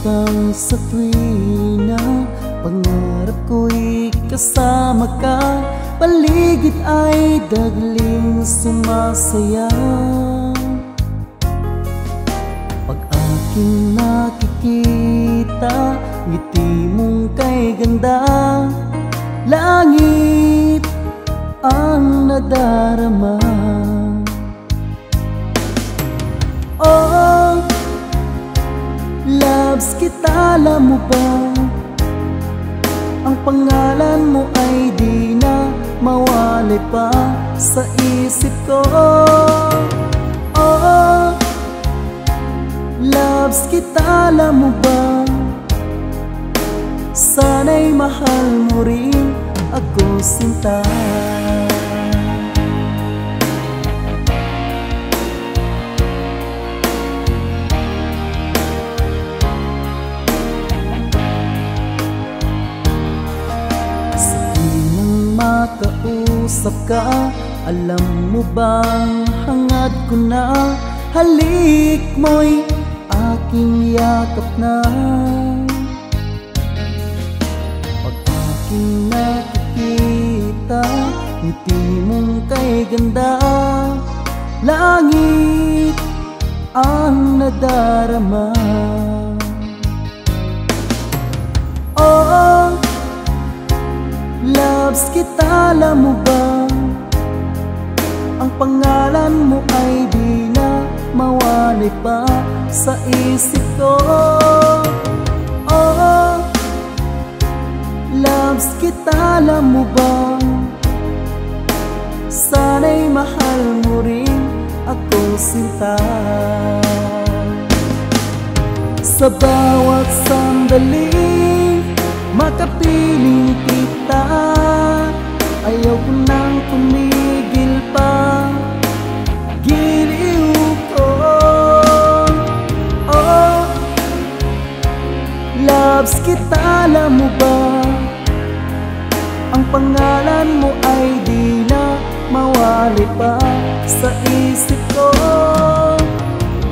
kang sa tuwina, pangarap ko'y kasama ka, paligid ay dagling sumasaya. Pag aking nakikita, ngiti mong kay ganda, langit ang nadarama. Oh, loves kita, alam mo ba? Ang pangalan mo ay di na mawalay pa sa isip ko. Oh, loves kita, alam mo ba? Sana'y mahal mo rin ako, sinta. Makausap ka, alam mo bang hangad ko na, halik mo'y aking yakap na. Pag aking nakikita, ngiti mong kay ganda, langit ang nadarama. Oh, loves kita, alam mo ba? Ang pangalan mo ay di na mawalay pa sa isip ko. Oh, loves kita, alam mo ba? Sana'y mahal mo rin ako, sinta. Sa bawat sandali, makapiling kita, ayaw ko nang tumigil pa, giliw ko. Oh, loves kita, alam mo ba? Ang pangalan mo ay di na mawalay pa sa isip ko.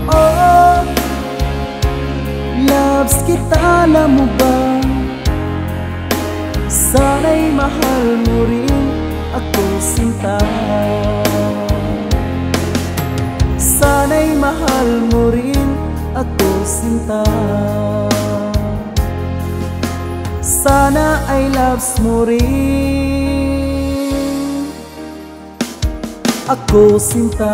Oh, loves kita, alam mo ba? Sana'y mahal mo rin ako, sinta. Sana'y mahal mo rin ako, sinta. Sana ay loves mo rin ako, sinta.